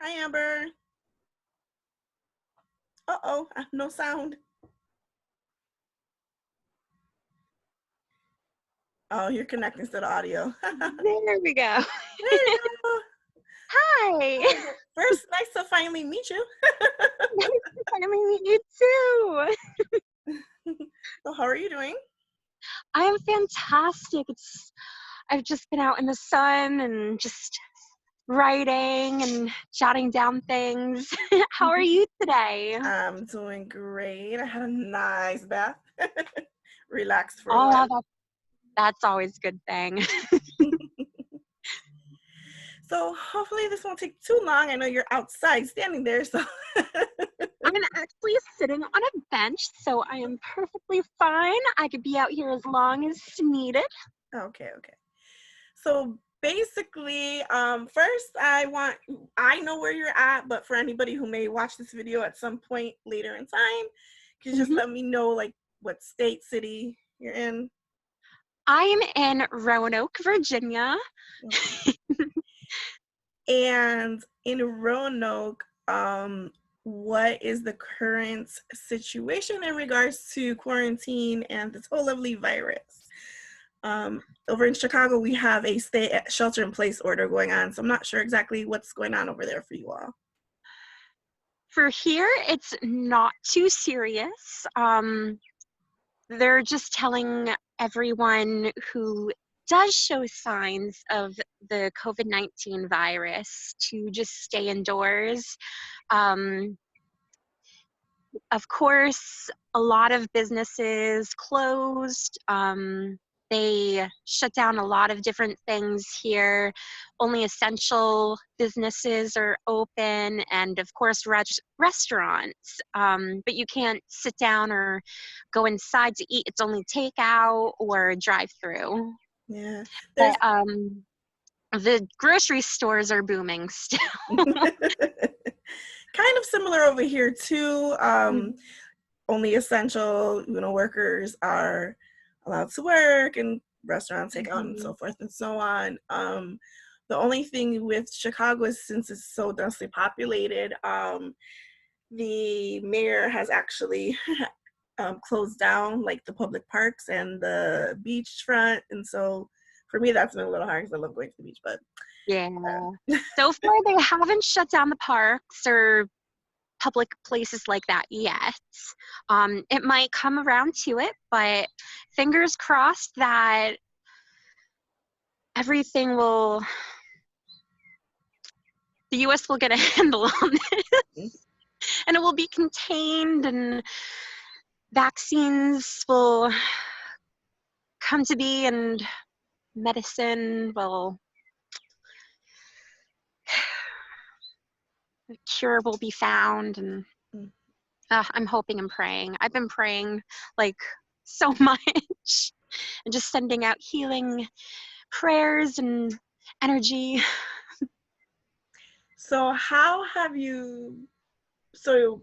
Hi, Amber. Uh-oh, no sound. Oh, you're connecting to the audio. There we go. There you go. Hi. First, nice to finally meet you. Nice to finally meet you too. So how are you doing? I am fantastic. I've just been out in the sun and just writing and jotting down things. How are you today? I'm doing great. I had a nice bath. Relaxed for a Oh, while. that's always a good thing. So hopefully this won't take too long. I know you're outside standing there, so I'm actually sitting on a bench, so I am perfectly fine. I could be out here as long as needed. okay. So basically, first I know where you're at, but for anybody who may watch this video at some point later in time, can you just Mhm. let me know like what state, city you're in? I am in Roanoke, Virginia. Okay. And in Roanoke, what is the current situation in regards to quarantine and this whole lovely virus? Over in Chicago, we have a shelter in place order going on, so I'm not sure exactly what's going on over there for you all. For here, it's not too serious. They're just telling everyone who does show signs of the COVID-19 virus to just stay indoors. Um, of course, a lot of businesses closed. They shut down a lot of different things here. Only essential businesses are open, and of course, restaurants. But you can't sit down or go inside to eat. It's only takeout or drive-through. Yeah, there's But the grocery stores are booming still. kind of similar over here too. Only essential, workers are allowed to work, and restaurants take out and Mhm. so forth and so on. The only thing with Chicago is since it's so densely populated, the mayor has actually closed down like the public parks and the beach front, and so for me that's been a little hard because I love going to the beach, but Yeah. So far, they haven't shut down the parks or public places like that yet. It might come around to it, but fingers crossed that everything will, the US will get a handle on this and it will be contained and vaccines will come to be and medicine will, a cure will be found. And I'm hoping and praying. I've been praying like so much and just sending out healing prayers and energy. So how have so you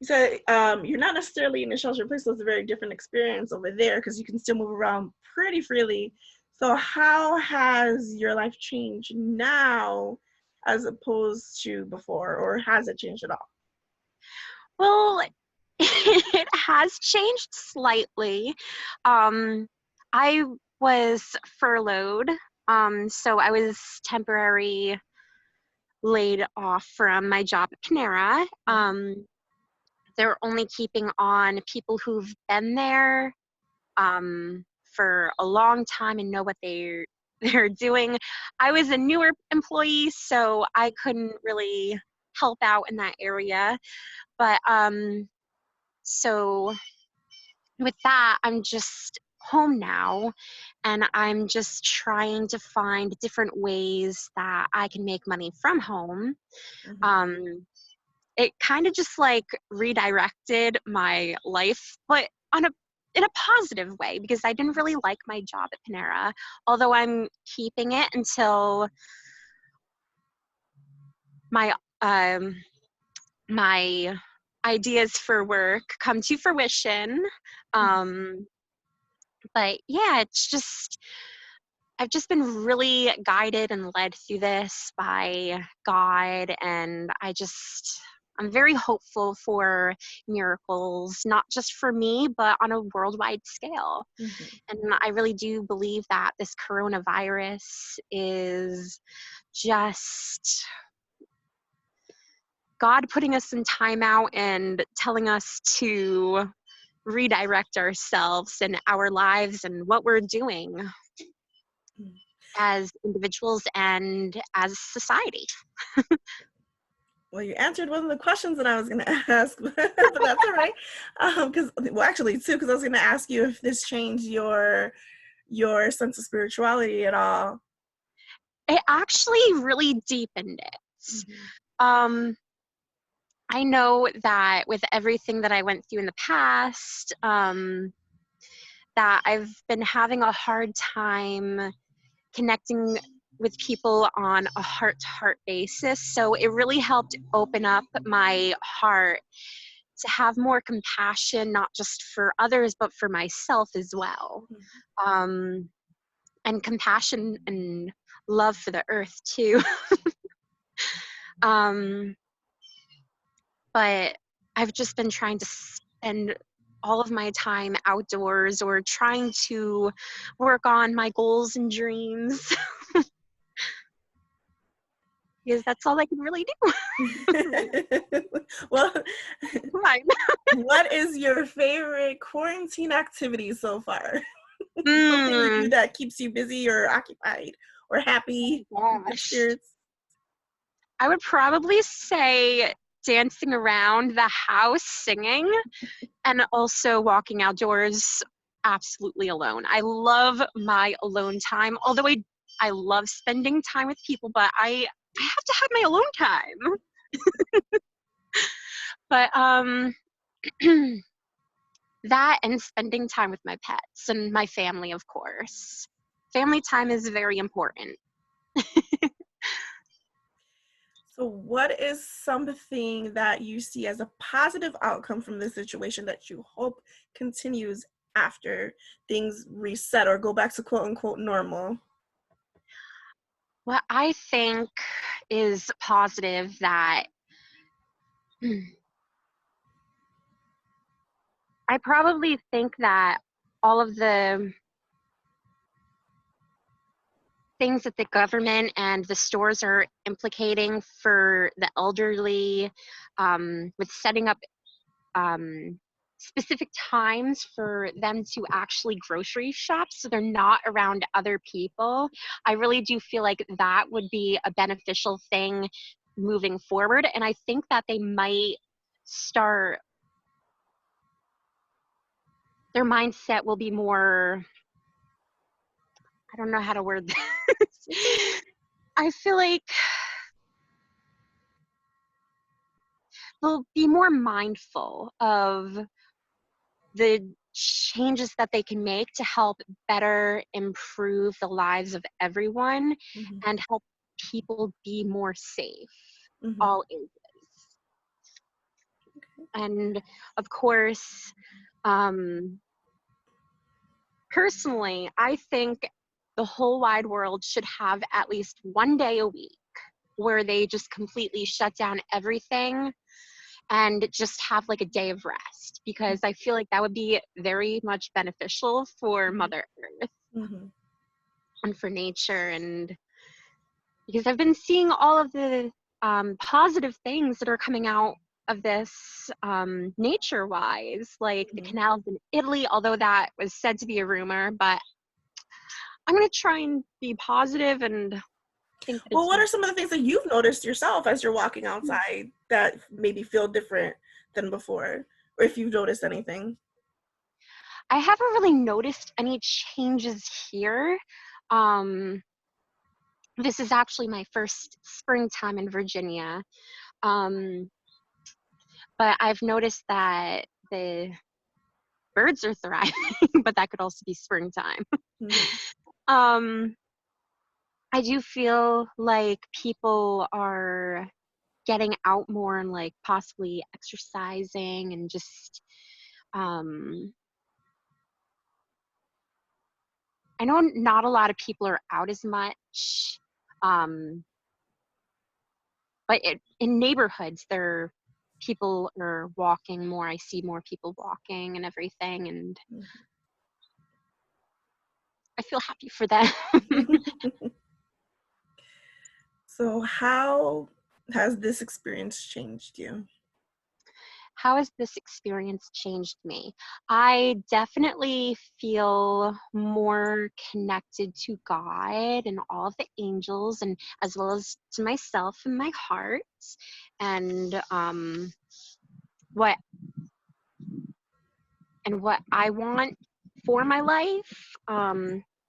said you're not necessarily in a shelter in place, so it's a very different experience over there because you can still move around pretty freely. So how has your life changed now as opposed to before, or has it changed at all? Well, it has changed slightly. I was furloughed, so I was temporary laid off from my job at Panera. They're only keeping on people who've been there for a long time and know what they're doing. I was a newer employee, so I couldn't really help out in that area. But so with that, I'm just home now, and I'm just trying to find different ways that I can make money from home. Mm-hmm. Um, it kind of just like redirected my life, but in a positive way, because I didn't really like my job at Panera, although I'm keeping it until my um, my ideas for work come to fruition. But yeah, it's just I've just been really guided and led through this by God, and I'm very hopeful for miracles, not just for me, but on a worldwide scale. Mm-hmm. And I really do believe that this coronavirus is just God putting us in timeout and telling us to redirect ourselves and our lives and what we're doing as individuals and as society. Well, you answered one of the questions that I was going to ask, but that's all right. Because, well, actually, too, because I was going to ask you if this changed your sense of spirituality at all. It actually really deepened it. Mm-hmm. I know that with everything that I went through in the past, that I've been having a hard time connecting with people on a heart-to-heart basis. So it really helped open up my heart to have more compassion, not just for others, but for myself as well. And compassion and love for the earth too. But I've just been trying to spend all of my time outdoors or trying to work on my goals and dreams because that's all I can really do. Well, Right. what is your favorite quarantine activity so far? Something you do Mm, that keeps you busy or occupied or happy, good gosh. spirits? I would probably say dancing around the house singing and also walking outdoors absolutely alone. I love my alone time, although I love spending time with people, but I have to have my alone time. But that and spending time with my pets and my family, of course. Family time is very important. So, what is something that you see as a positive outcome from this situation that you hope continues after things reset or go back to quote unquote normal? What I think is positive that I probably think that all of the things that the government and the stores are implicating for the elderly, with setting up specific times for them to actually grocery shop so they're not around other people. I really do feel like that would be a beneficial thing moving forward. And I think that they might start, their mindset will be more, I don't know how to word this. I feel like they'll be more mindful of the changes that they can make to help better improve the lives of everyone Mm-hmm. and help people be more safe, Mm-hmm. all ages. And of course, personally, I think the whole wide world should have at least one day a week where they just completely shut down everything and just have like a day of rest, because I feel like that would be very much beneficial for Mother Earth Mm-hmm. and for nature. And because I've been seeing all of the positive things that are coming out of this nature wise, like the Mm-hmm. canals in Italy, although that was said to be a rumor, but I'm going to try and be positive and think that Well, it's what not. are some of the things that you've noticed yourself as you're walking outside that maybe feel different than before, or if you've noticed anything? I haven't really noticed any changes here. Um, this is actually my first springtime in Virginia. Um, but I've noticed that the birds are thriving, but that could also be springtime. Mm-hmm. Um, I do feel like people are getting out more and like possibly exercising and just um, I know not a lot of people are out as much, but in neighborhoods, people are walking more. I see more people walking and everything, and I feel happy for them. So how has this experience changed you? How has this experience changed me? I definitely feel more connected to God and all of the angels, and as well as to myself and my heart, and what what I want for my life.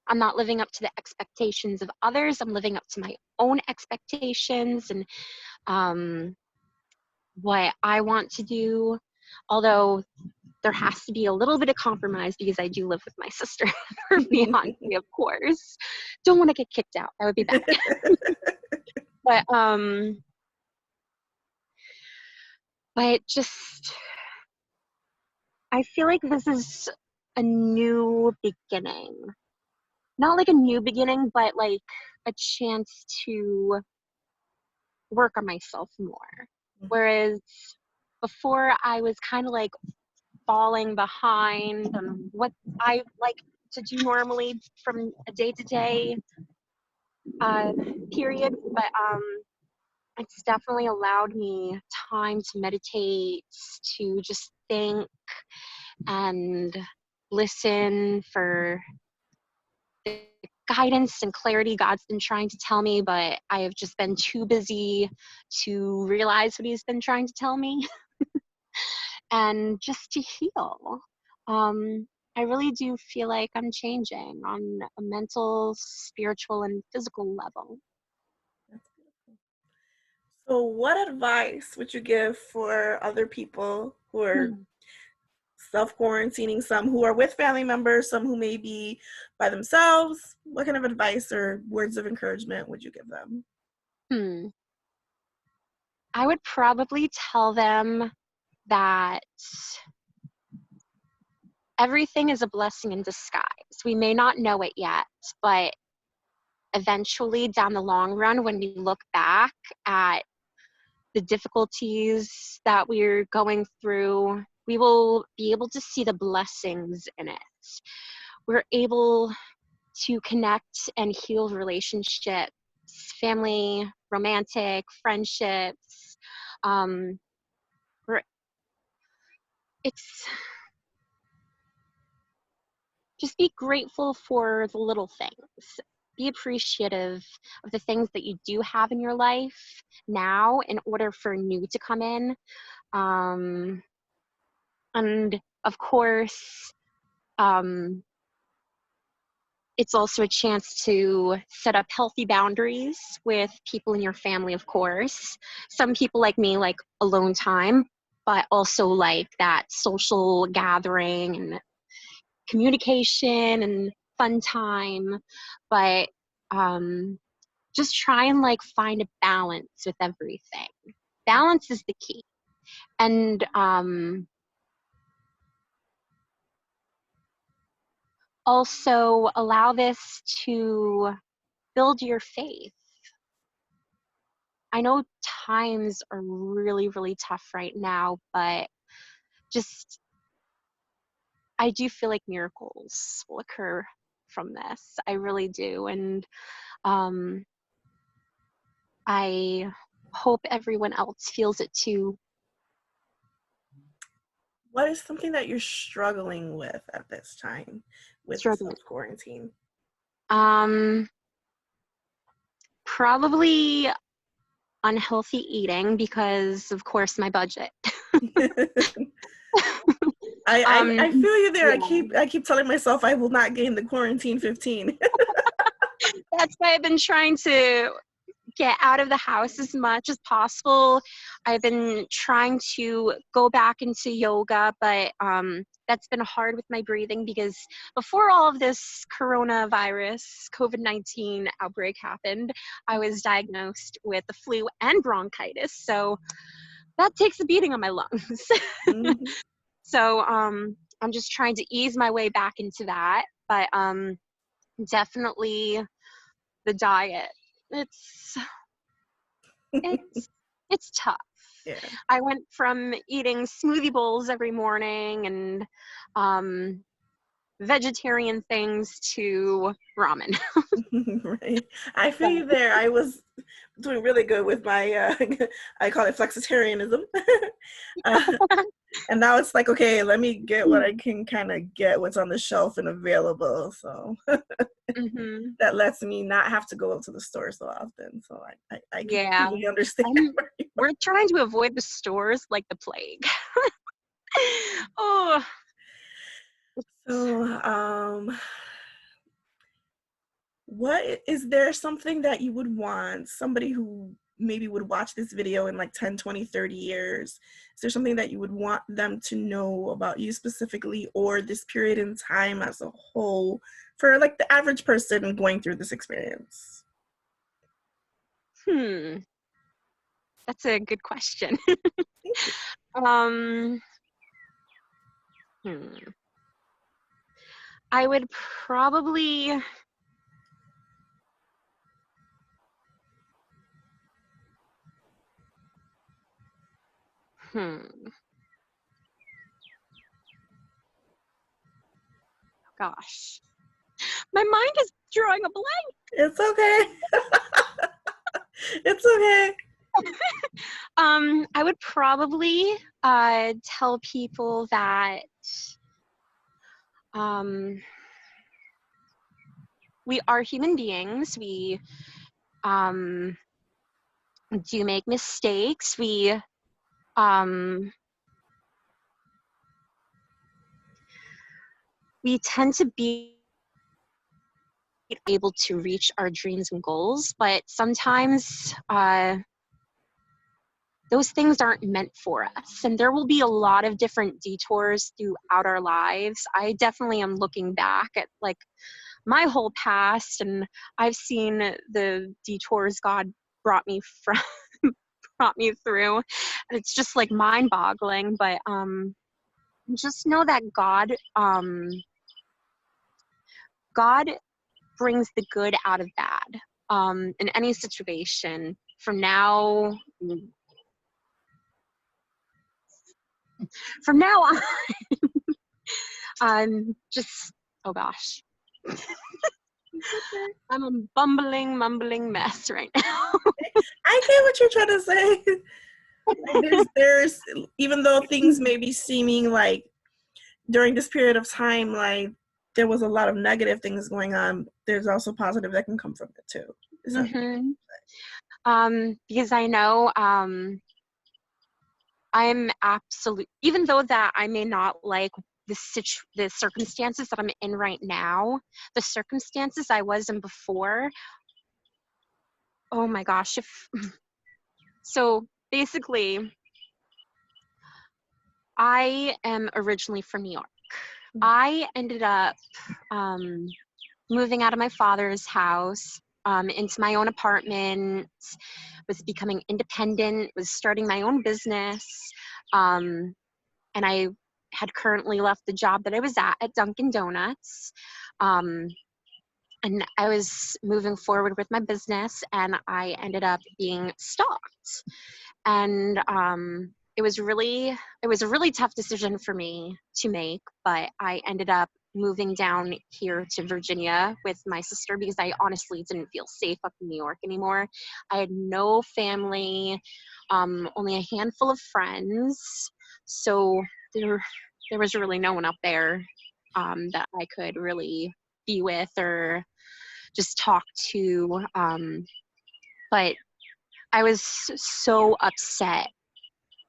I'm not living up to the expectations of others. I'm living up to my own expectations, and what I want to do. Although there has to be a little bit of compromise because I do live with my sister for Beyonce, of course. Don't want to get kicked out. That would be bad. But just, I feel like this is a new beginning. Not like a new beginning, but like a chance to work on myself more. Whereas before I was kind of like falling behind on what I like to do normally from a day-to-day period, but it's definitely allowed me time to meditate, to just think and listen for the guidance and clarity God's been trying to tell me, but I have just been too busy to realize what he's been trying to tell me. And just to heal. I really do feel like I'm changing on a mental, spiritual, and physical level. That's beautiful. So what advice would you give for other people who are self-quarantining, some who are with family members, some who may be by themselves? What kind of advice or words of encouragement would you give them? I would probably tell them that everything is a blessing in disguise. We may not know it yet, but eventually down the long run, when we look back at the difficulties that we're going through, we will be able to see the blessings in it. We're able to connect and heal relationships, family, romantic, friendships. It's just be grateful for the little things. Be appreciative of the things that you do have in your life now in order for new to come in. And of course, it's also a chance to set up healthy boundaries with people in your family, of course. Some people like me like alone time, but also like that social gathering and communication and fun time. But just try and like find a balance with everything. Balance is the key. And also allow this to build your faith. I know times are really, really tough right now, but just, I do feel like miracles will occur from this. I really do. And I hope everyone else feels it too. What is something that you're struggling with at this time with Struggling. self-quarantine? Probably unhealthy eating because, of course, my budget. I feel you there. Yeah. I keep telling myself I will not gain the quarantine 15. That's why I've been trying to get out of the house as much as possible. I've been trying to go back into yoga, but that's been hard with my breathing because before all of this coronavirus, COVID-19 outbreak happened, I was diagnosed with the flu and bronchitis. So that takes a beating on my lungs. Mm-hmm. So I'm just trying to ease my way back into that. But definitely the diet. It's it's it's tough. Yeah. I went from eating smoothie bowls every morning and vegetarian things to ramen. Right. I feel you there. I was doing really good with my I call it flexitarianism. uh, and now it's like, okay, let me get what I can kind of get what's on the shelf and available. So Mm-hmm. that lets me not have to go to the store so often. So I Yeah, completely understand. we're trying to avoid the stores like the plague. Oh, So what is there something that you would want somebody who maybe would watch this video in like 10, 20, 30 years? Is there something that you would want them to know about you specifically, or this period in time as a whole, for like the average person going through this experience? that's a good question. Thank you. um, hmm. I would probably gosh, my mind is drawing a blank. It's okay. It's okay. I would probably tell people that we are human beings. We do make mistakes. We tend to be able to reach our dreams and goals, but sometimes those things aren't meant for us. And there will be a lot of different detours throughout our lives. I definitely am looking back at like my whole past, and I've seen the detours God brought me from brought me through. And it's just like mind boggling, but just know that God brings the good out of bad in any situation. From now on, I'm just, oh gosh. I'm a mumbling mess right now. I get what you're trying to say. There's even though things may be seeming like during this period of time, like there was a lot of negative things going on, there's also positive that can come from it too. Mm-hmm. Because I know I'm even though that I may not like the circumstances that I'm in right now, the circumstances I was in before, oh my gosh, so basically I am originally from New York. I ended up moving out of my father's house into my own apartment, was becoming independent, was starting my own business, and I had currently left the job that I was at Dunkin' Donuts. And I was moving forward with my business, and I ended up being stalked. And it was a really tough decision for me to make, but I ended up moving down here to Virginia with my sister because I honestly didn't feel safe up in New York anymore. I had no family, only a handful of friends, so there was really no one up there that I could really be with or just talk to. But I was so upset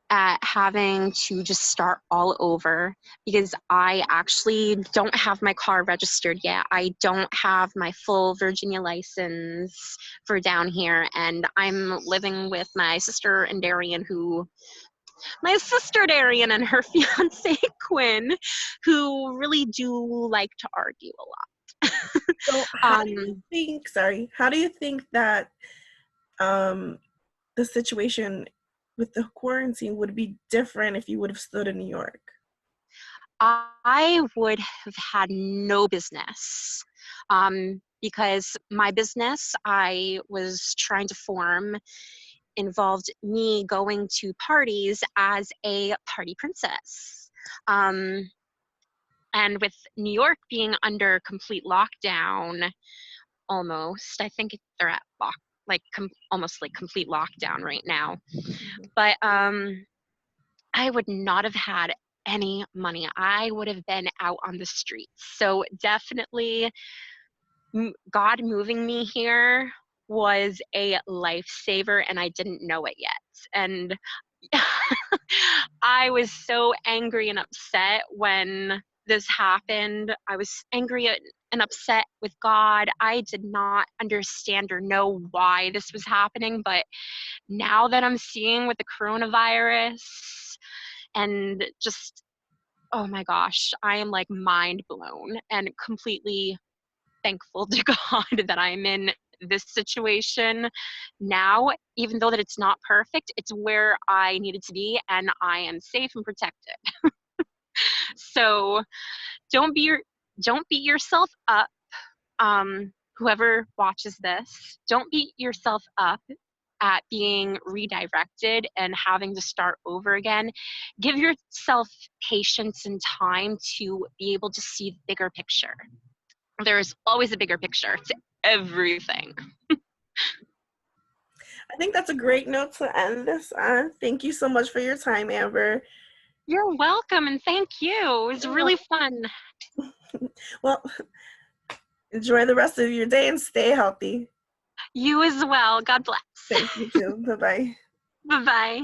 at having to just start all over because I actually don't have my car registered yet. I don't have my full Virginia license for down here, and I'm living with my sister and Darian and her fiance Quinn, who really do like to argue a lot. So how do you think, how do you think that the situation with the quarantine would be different if you would have stood in New York? I would have had no business because my business I was trying to form involved me going to parties as a party princess. And with New York being under complete lockdown, almost, I think they're at almost like complete lockdown right now. But I would not have had any money. I would have been out on the streets. So definitely God moving me here was a lifesaver, and I didn't know it yet. And I was so angry and upset when this happened. I was angry and upset with God. I did not understand or know why this was happening, but now that I'm seeing with the coronavirus and just, oh my gosh, I am like mind blown and completely thankful to God that I'm in this situation now, even though that it's not perfect. It's where I needed to be, and I am safe and protected. So don't beat yourself up. Whoever watches this, don't beat yourself up at being redirected and having to start over again. Give yourself patience and time to be able to see the bigger picture. There's always a bigger picture to everything. I think that's a great note to end this on. Thank you so much for your time, Amber. You're welcome, and thank you. It was really fun. Well, enjoy the rest of your day and stay healthy. You as well. God bless. Thank you too. Bye-bye. Bye-bye.